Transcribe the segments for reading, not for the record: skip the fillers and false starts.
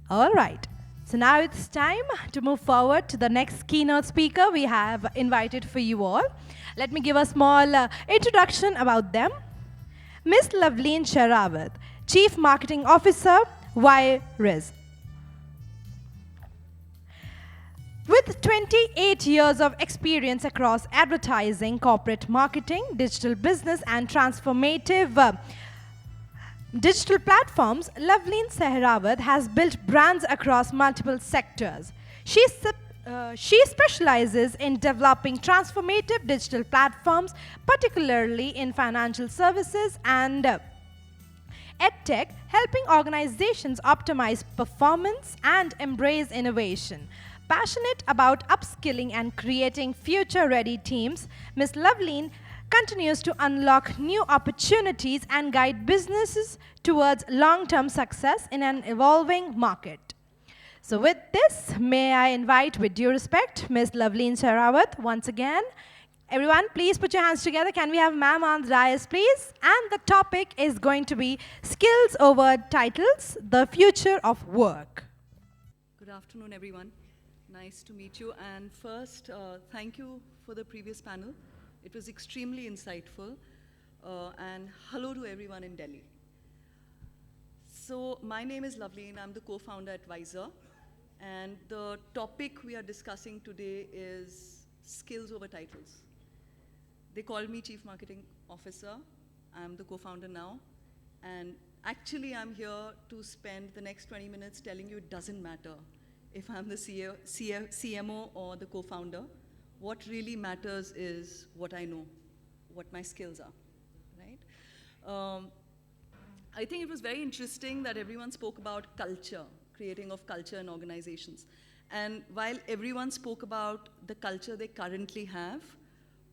All right. So now it's time to move forward to the next keynote speaker we have invited for you all. Let me give a small introduction about them. Miss Loveleen Sahrawat, Chief Marketing Officer, WiZR. With 28 years of experience across advertising, corporate marketing, digital business, and transformative digital platforms, Loveleen Sahrawat has built brands across multiple sectors. She specializes in developing transformative digital platforms, particularly in financial services and EdTech, helping organizations optimize performance and embrace innovation. Passionate about upskilling and creating future-ready teams, Ms. Loveleen continues to unlock new opportunities and guide businesses towards long-term success in an evolving market. So with this, may I invite, with due respect, Ms. Loveleen Sahrawat once again. Everyone, please put your hands together. Can we have ma'am on the dais, please? And the topic is going to be Skills Over Titles, the Future of Work. Good afternoon, everyone. Nice to meet you. And first, thank you for the previous panel. It was extremely insightful. And hello to everyone in Delhi. So my name is Loveleen. I'm the co-founder at WiZR. And the topic we are discussing today is skills over titles. They call me Chief Marketing Officer. I'm the co-founder now. And actually, I'm here to spend the next 20 minutes telling you it doesn't matter if I'm the CMO or the co-founder. What really matters is what I know, what my skills are, right? I think it was very interesting that everyone spoke about culture, creating of culture in organizations. And while everyone spoke about the culture they currently have,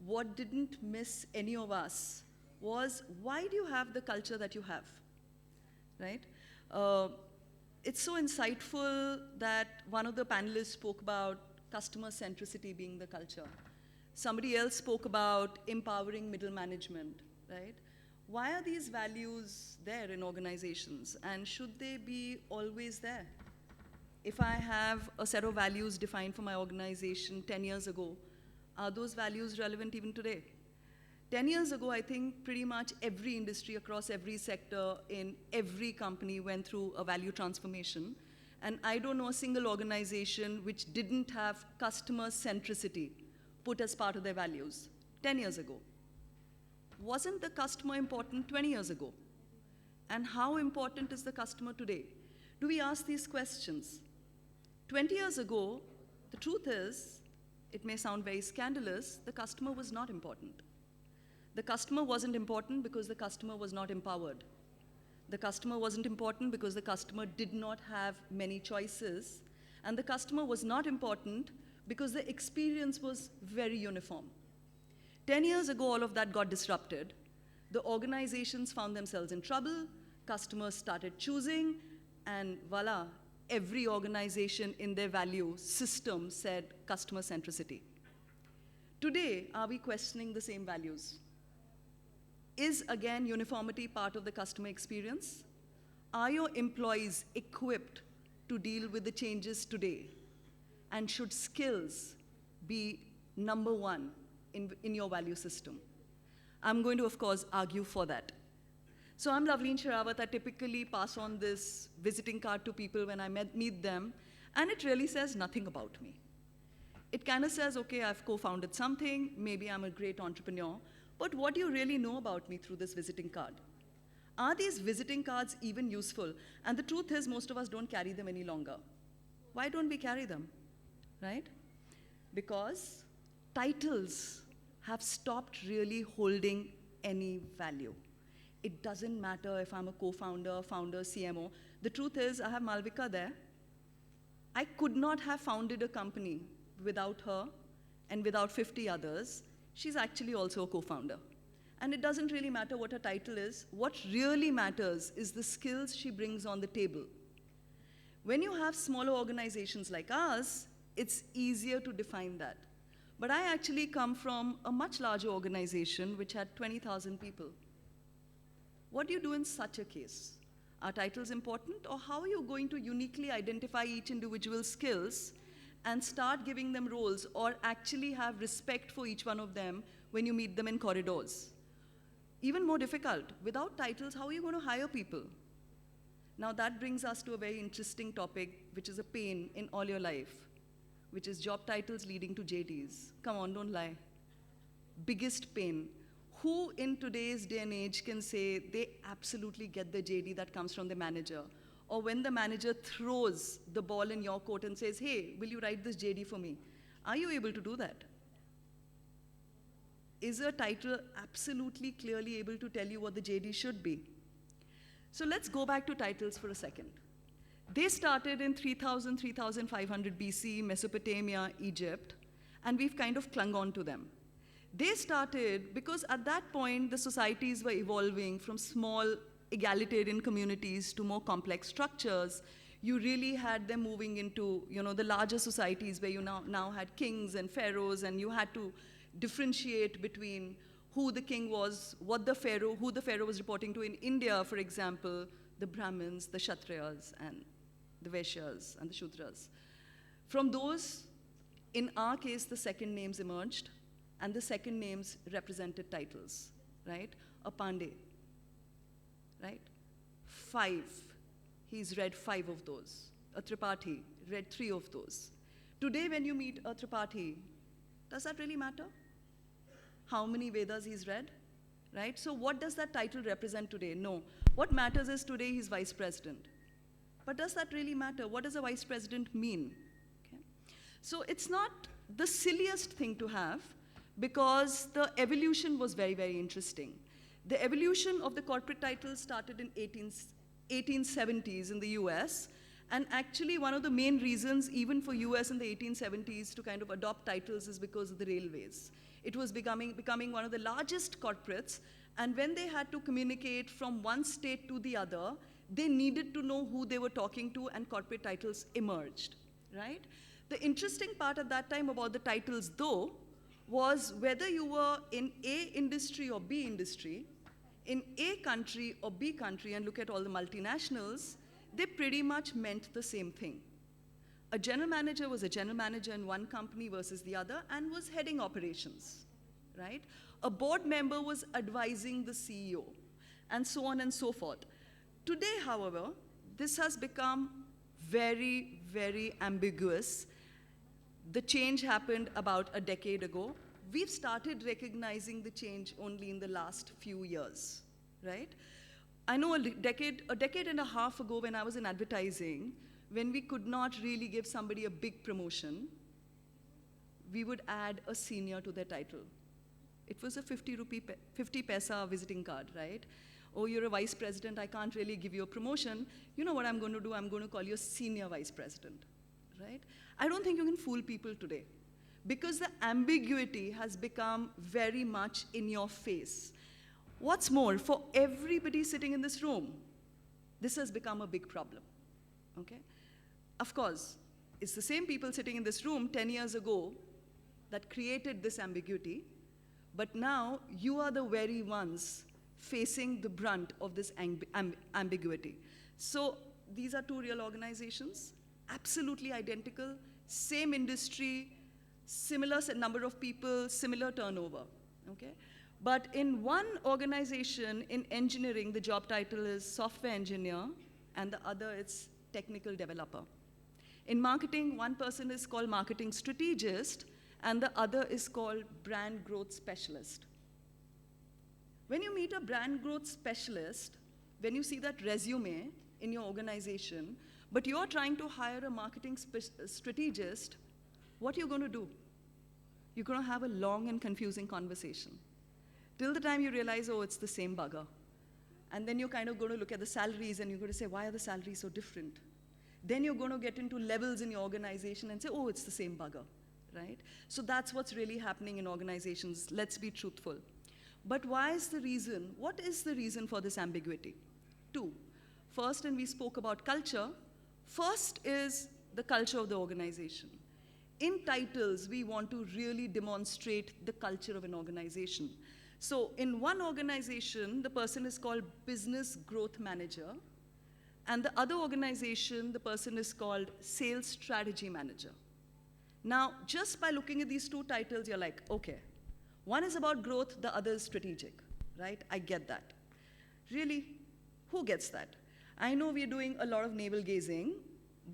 what didn't miss any of us was, why do you have the culture that you have, right? It's so insightful that one of the panelists spoke about customer centricity being the culture. Somebody else spoke about empowering middle management, right? Why are these values there in organizations, and should they be always there? If I have a set of values defined for my organization 10 years ago, are those values relevant even today? 10 years ago, I think pretty much every industry across every sector in every company went through a value transformation. And I don't know a single organization which didn't have customer centricity put as part of their values 10 years ago. Wasn't the customer important 20 years ago? And how important is the customer today? Do we ask these questions? 20 years ago, the truth is, it may sound very scandalous, the customer was not important. The customer wasn't important because the customer was not empowered. The customer wasn't important because the customer did not have many choices. And the customer was not important because the experience was very uniform. 10 years ago, all of that got disrupted. The organizations found themselves in trouble, customers started choosing, and voila, every organization in their value system said customer centricity. Today, are we questioning the same values? Is, again, uniformity part of the customer experience? Are your employees equipped to deal with the changes today? And should skills be number one in your value system? I'm going to, of course, argue for that. So I'm Loveleen Sahrawat. I typically pass on this visiting card to people when I meet them, and it really says nothing about me. It kind of says, okay, I've co-founded something, maybe I'm a great entrepreneur, but what do you really know about me through this visiting card? Are these visiting cards even useful? And the truth is, most of us don't carry them any longer. Why don't we carry them, right? Because titles have stopped really holding any value. It doesn't matter if I'm a co-founder, founder, CMO. The truth is, I have Malvika there. I could not have founded a company without her and without 50 others. She's actually also a co-founder. And it doesn't really matter what her title is. What really matters is the skills she brings on the table. When you have smaller organizations like ours, it's easier to define that. But I actually come from a much larger organization which had 20,000 people. What do you do in such a case? Are titles important, or how are you going to uniquely identify each individual skills and start giving them roles, or actually have respect for each one of them when you meet them in corridors? Even more difficult, without titles, how are you going to hire people? Now that brings us to a very interesting topic, which is a pain in all your life, which is job titles leading to JDs. Come on, don't lie. Biggest pain. Who in today's day and age can say they absolutely get the JD that comes from the manager? Or when the manager throws the ball in your court and says, hey, will you write this JD for me? Are you able to do that? Is a title absolutely clearly able to tell you what the JD should be? So let's go back to titles for a second. They started in 3000, 3500 BC, Mesopotamia, Egypt, and we've kind of clung on to them. They started because at that point, the societies were evolving from small egalitarian communities to more complex structures. You really had them moving into, the larger societies where you now had kings and pharaohs, and you had to differentiate between who the king was, who the pharaoh was reporting to. In India, for example, the Brahmins, the Kshatriyas, and the Vaishyas, and the Shudras. From those, in our case, the second names emerged, and the second names represented titles, right? A Pandey, right? 5, he's read 5 of those. A Tripathi read 3 of those. Today, when you meet a Tripathi, does that really matter? How many Vedas he's read, right? So what does that title represent today? No. What matters is today he's vice president. But does that really matter? What does a vice president mean? Okay. So it's not the silliest thing to have, because the evolution was very, very interesting. The evolution of the corporate title started in 1870s in the US, and actually one of the main reasons even for US in the 1870s to kind of adopt titles is because of the railways. It was becoming one of the largest corporates, and when they had to communicate from one state to the other, they needed to know who they were talking to, and corporate titles emerged, right? The interesting part at that time about the titles, though, was whether you were in A industry or B industry, in A country or B country, and look at all the multinationals, they pretty much meant the same thing. A general manager was a general manager in one company versus the other and was heading operations, right? A board member was advising the CEO, and so on and so forth. Today, however, this has become very, very ambiguous. The change happened about a decade ago. We've started recognizing the change only in the last few years, right? I know a decade and a half ago when I was in advertising, when we could not really give somebody a big promotion, we would add a senior to their title. It was a 50 paisa visiting card, right? Oh, you're a vice president, I can't really give you a promotion. You know what I'm going to do? I'm going to call you a senior vice president, right? I don't think you can fool people today, because the ambiguity has become very much in your face. What's more, for everybody sitting in this room, this has become a big problem, okay? Of course, it's the same people sitting in this room 10 years ago that created this ambiguity, but now you are the very ones facing the brunt of this ambiguity. So these are 2 real organizations, absolutely identical, same industry, similar number of people, similar turnover, okay? But in one organization, in engineering, the job title is software engineer, and the other is technical developer. In marketing, one person is called marketing strategist, and the other is called brand growth specialist. When you meet a brand growth specialist, when you see that resume in your organization, but you're trying to hire a marketing strategist, what are you going to do? You're going to have a long and confusing conversation, till the time you realize, oh, it's the same bugger. And then you're kind of going to look at the salaries, and you're going to say, why are the salaries so different? Then you're going to get into levels in your organization and say, oh, it's the same bugger, right? So that's what's really happening in organizations. Let's be truthful. But why is the reason? What is the reason for this ambiguity? 2. First, and we spoke about culture. First is the culture of the organization. In titles, we want to really demonstrate the culture of an organization. So in one organization, the person is called business growth manager, And the other organization, the person is called Sales Strategy Manager. Now, just by looking at these two titles, you're like, okay, one is about growth, the other is strategic, right? I get that. Really, who gets that? I know we're doing a lot of navel gazing,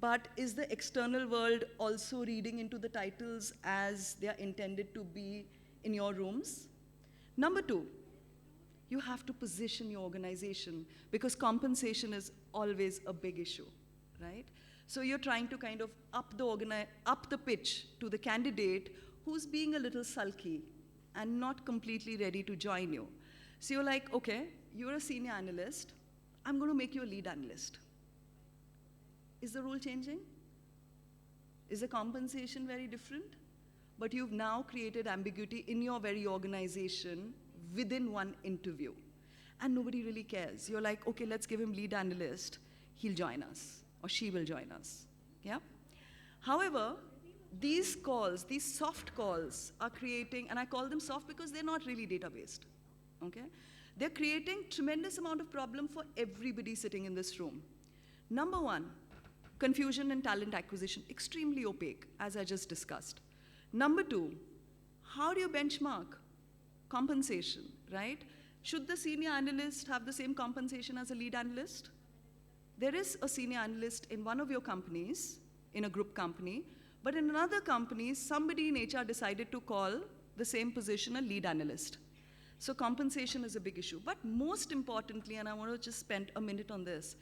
but is the external world also reading into the titles as they are intended to be in your rooms? Number two, you have to position your organization because compensation is always a big issue, right? So you're trying to kind of up the pitch to the candidate who's being a little sulky and not completely ready to join you. So you're like, okay, you're a senior analyst, I'm going to make you a lead analyst. Is the role changing? Is the compensation very different? But you've now created ambiguity in your very organization within one interview. And nobody really cares. You're like, okay, let's give him lead analyst. He'll join us, or she will join us. Yeah? However, these calls, these soft calls are creating, and I call them soft because they're not really data-based. Okay? They're creating tremendous amount of problem for everybody sitting in this room. Number one, confusion in talent acquisition, extremely opaque, as I just discussed. Number two, how do you benchmark compensation, right? Should the senior analyst have the same compensation as a lead analyst? There is a senior analyst in one of your companies, in a group company, but in another company, somebody in HR decided to call the same position a lead analyst. So compensation is a big issue. But most importantly, and I want to just spend a minute on this,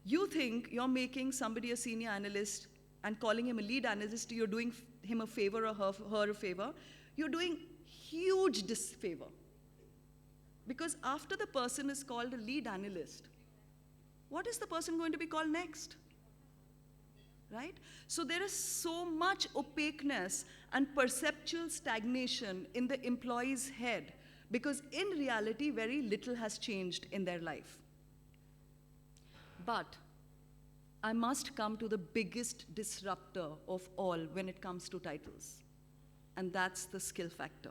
you think you're making somebody a senior analyst and calling him a lead analyst, you're doing him a favor or her a favor. You're doing huge disfavor. Because after the person is called a lead analyst, what is the person going to be called next? Right? So there is so much opaqueness and perceptual stagnation in the employee's head because in reality, very little has changed in their life. But I must come to the biggest disruptor of all when it comes to titles, and that's the skill factor.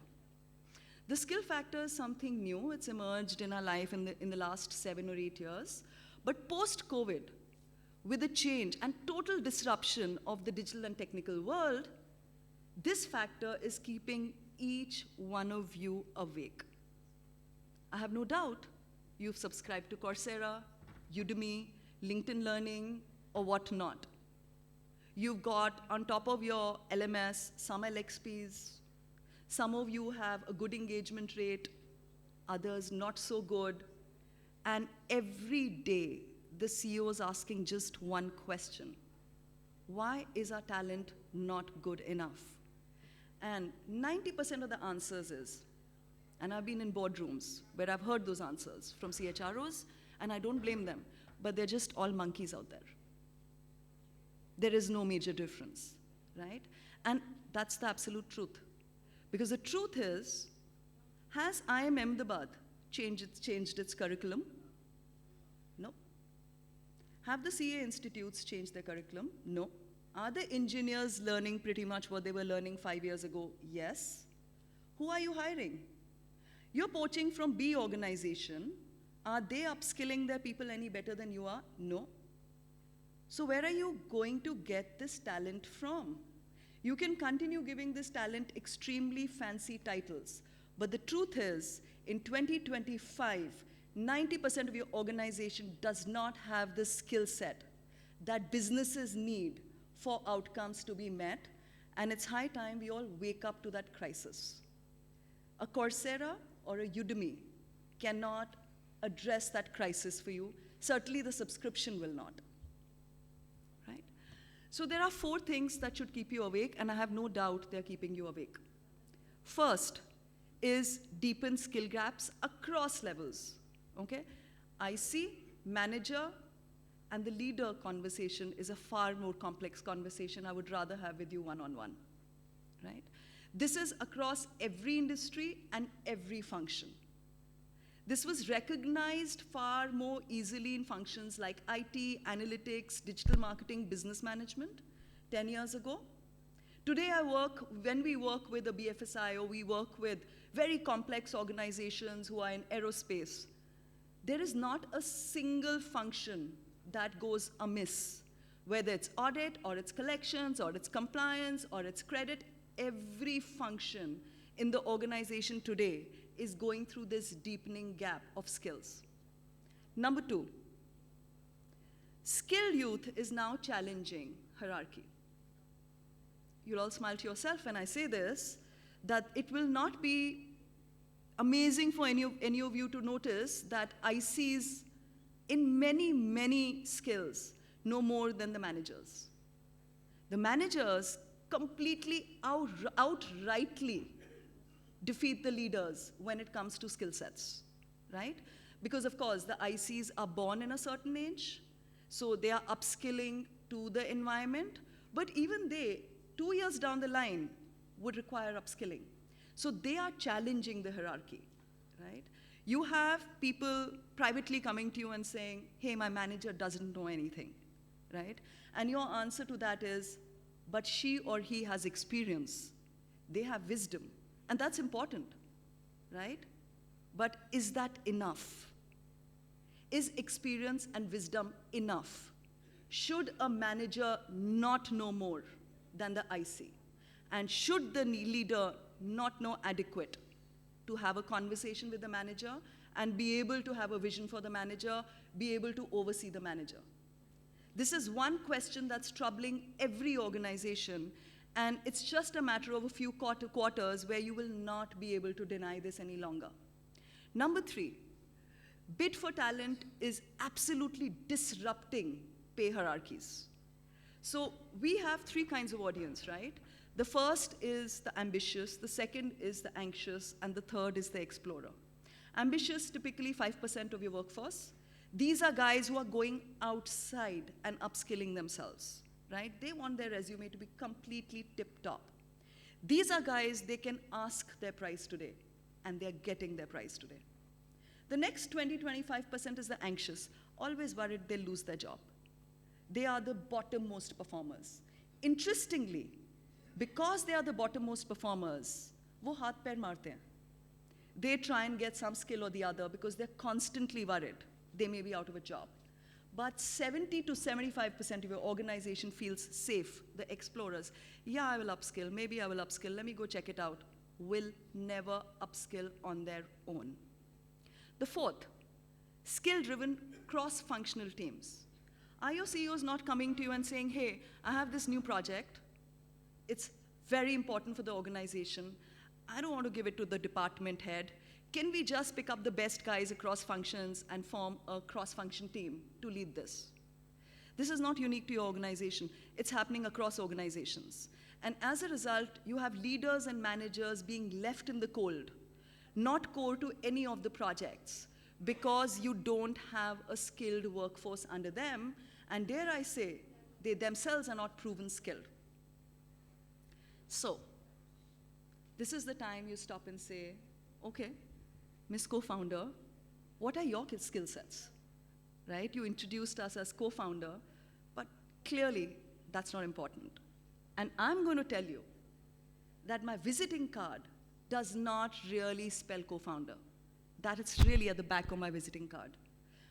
The skill factor is something new. It's emerged in our life in the last 7 or 8 years. But post-COVID, with the change and total disruption of the digital and technical world, this factor is keeping each one of you awake. I have no doubt you've subscribed to Coursera, Udemy, LinkedIn Learning, or whatnot. You've got on top of your LMS some LXPs. Some of you have a good engagement rate, others not so good. And every day, the CEO is asking just one question. Why is our talent not good enough? And 90% of the answers is, and I've been in boardrooms where I've heard those answers from CHROs, and I don't blame them, but they're just all monkeys out there. There is no major difference, right? And that's the absolute truth. Because the truth is, has IIM Ahmedabad changed its curriculum? No. Have the CA institutes changed their curriculum? No. Are the engineers learning pretty much what they were learning 5 years ago? Yes. Who are you hiring? You're poaching from B organization. Are they upskilling their people any better than you are? No. So where are you going to get this talent from? You can continue giving this talent extremely fancy titles, but the truth is, in 2025, 90% of your organization does not have the skill set that businesses need for outcomes to be met, and it's high time we all wake up to that crisis. A Coursera or a Udemy cannot address that crisis for you. Certainly the subscription will not. Right? So there are 4 things that should keep you awake, and I have no doubt they're keeping you awake. First is deepen skill gaps across levels. Okay? IC, manager, and the leader conversation is a far more complex conversation I would rather have with you one-on-one. Right? This is across every industry and every function. This was recognized far more easily in functions like IT, analytics, digital marketing, business management 10 years ago. Today when we work with a BFSI or we work with very complex organizations who are in aerospace, there is not a single function that goes amiss, whether it's audit or it's collections or it's compliance or it's credit, every function in the organization today is going through this deepening gap of skills. Number two, skilled youth is now challenging hierarchy. You'll all smile to yourself when I say this, that it will not be amazing for any of you to notice that ICs in many, many skills know more than the managers. The managers completely outrightly defeat the leaders when it comes to skill sets, right? Because of course the ICs are born in a certain age, so they are upskilling to the environment, but even they, 2 years down the line, would require upskilling. So they are challenging the hierarchy, right? You have people privately coming to you and saying, hey, my manager doesn't know anything, right? And your answer to that is, but she or he has experience. They have wisdom, and that's important, right? But is that enough? Is experience and wisdom enough? Should a manager not know more than the IC? And should the leader not know adequate to have a conversation with the manager and be able to have a vision for the manager, be able to oversee the manager? This is one question that's troubling every organization, and it's just a matter of a few quarters where you will not be able to deny this any longer. Number three, bid for talent is absolutely disrupting pay hierarchies. So we have three kinds of audience, right? The first is the ambitious, the second is the anxious, and the third is the explorer. Ambitious, typically 5% of your workforce. These are guys who are going outside and upskilling themselves, right? They want their resume to be completely tip-top. These are guys, they can ask their price today, and they're getting their price today. The next 20-25% is the anxious, always worried they'll lose their job. They are the bottom-most performers. Interestingly, because they are the bottom-most performers, wo haath pair marte hain. They try and get some skill or the other because they're constantly worried they may be out of a job. But 70 to 75% of your organization feels safe, the explorers. Yeah, I will upskill, maybe I will upskill, let me go check it out. Will never upskill on their own. The fourth, skill-driven cross-functional teams. Are your CEOs not coming to you and saying, hey, I have this new project, it's very important for the organization, I don't want to give it to the department head, can we just pick up the best guys across functions and form a cross-function team to lead this? This is not unique to your organization, it's happening across organizations. And as a result, you have leaders and managers being left in the cold, not core to any of the projects, because you don't have a skilled workforce under them, and dare I say, they themselves are not proven skilled. So, this is the time you stop and say, okay, Ms. Co-founder, what are your skill sets? Right? You introduced us as co-founder, but clearly that's not important. And I'm going to tell you that my visiting card does not really spell co-founder. That is really at the back of my visiting card.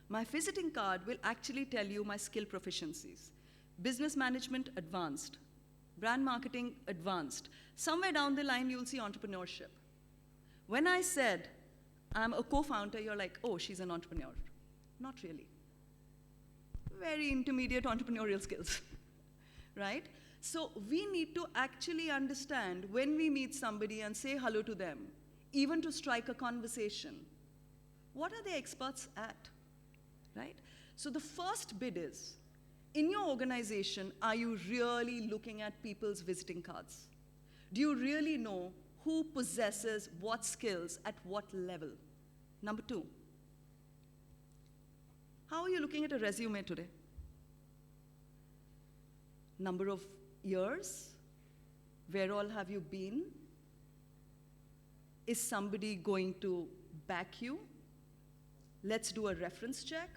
My visiting card will actually tell you my skill proficiencies. Business management, advanced. Brand marketing, advanced. Somewhere down the line, you'll see entrepreneurship. When I said, I'm a co-founder, you're like, oh, she's an entrepreneur. Not really. Very intermediate entrepreneurial skills, right? So we need to actually understand when we meet somebody and say hello to them, even to strike a conversation, what are they experts at, right? So the first bid is, in your organization, are you really looking at people's visiting cards? Do you really know who possesses what skills at what level? Number two, how are you looking at a resume today? Number of years? Where all have you been? Is somebody going to back you? Let's do a reference check.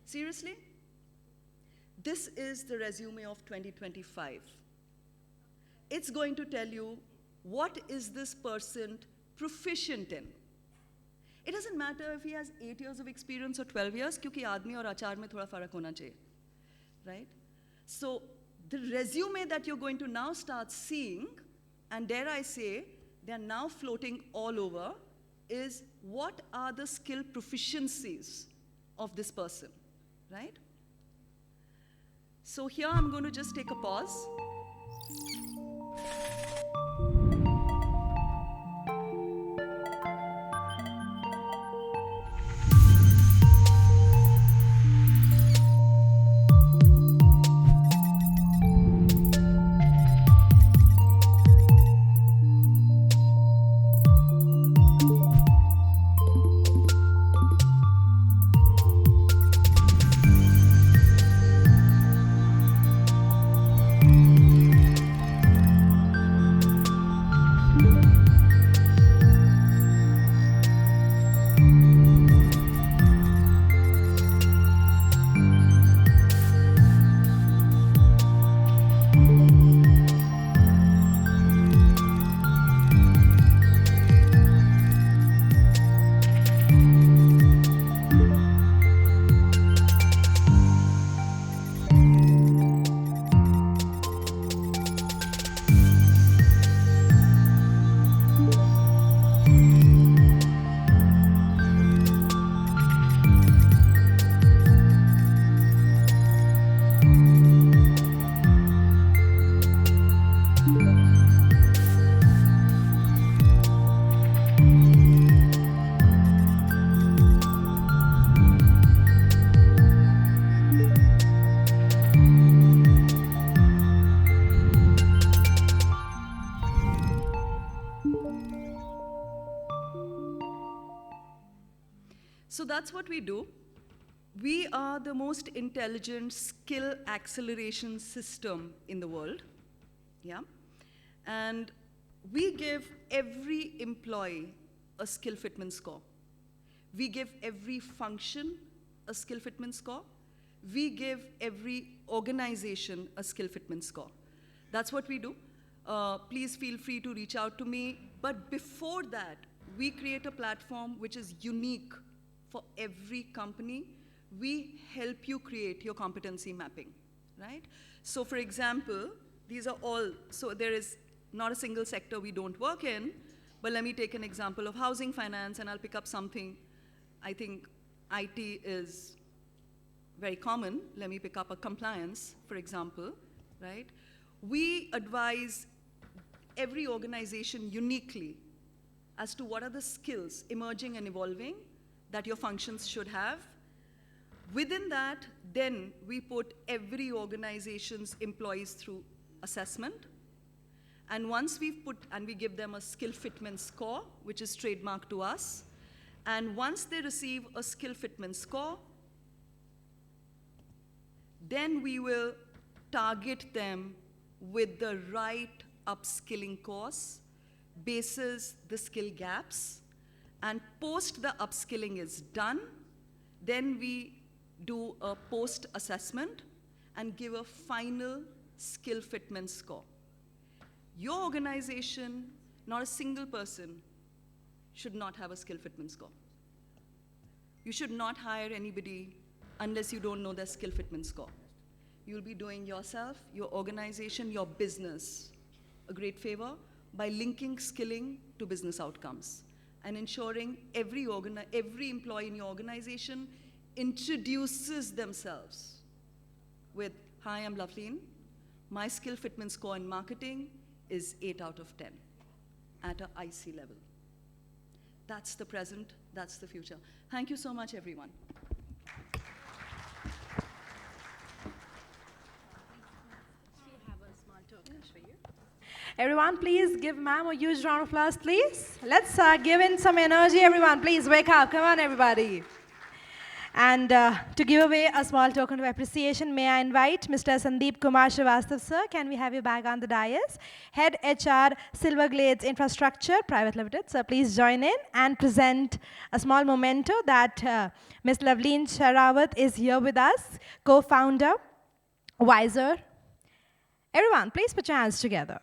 Seriously? This is the resume of 2025. It's going to tell you what is this person proficient in. It doesn't matter if he has 8 years of experience or 12 years, क्योंकि आदमी और आचार में थोड़ा फर्क होना चाहिए, right? So the resume that you're going to now start seeing, and dare I say, they're now floating all over, is what are the skill proficiencies of this person, right? So here I'm going to just take a pause. So that's what we do. We are the most intelligent skill acceleration system in the world, yeah? And we give every employee a skill fitment score. We give every function a skill fitment score. We give every organization a skill fitment score. That's what we do. Please feel free to reach out to me. But before that, we create a platform which is unique for every company. We help you create your competency mapping, right? So for example, these are all, so there is not a single sector we don't work in, but let me take an example of housing finance, and I'll pick up something. I think IT is very common. Let me pick up a compliance, for example, right? We advise every organization uniquely as to what are the skills emerging and evolving that your functions should have. Within that, then we put every organization's employees through assessment. And once we've put, and we give them a skill fitment score, which is trademarked to us. And once they receive a skill fitment score, then we will target them with the right upskilling course, basis the skill gaps, and post the upskilling is done, then we do a post-assessment and give a final skill fitment score. Your organization, not a single person, should not have a skill fitment score. You should not hire anybody unless you don't know their skill fitment score. You'll be doing yourself, your organization, your business a great favor by linking skilling to business outcomes and ensuring every employee in your organization introduces themselves with, hi, I'm Loveleen. My skill fitment score in marketing is 8 out of 10 at an IC level. That's the present, that's the future. Thank you so much, everyone. Everyone, please give ma'am a huge round of applause, please. Let's give in some energy, everyone. Please wake up. Come on, everybody. And to give away a small token of appreciation, may I invite Mr. Sandeep Kumar Srivastava, sir. Can we have you back on the dais? Head HR, Silverglades Infrastructure Private Limited. Sir, please join in and present a small memento that Ms. Loveleen Sahrawat is here with us, co-founder, WiZR. Everyone, please put your hands together.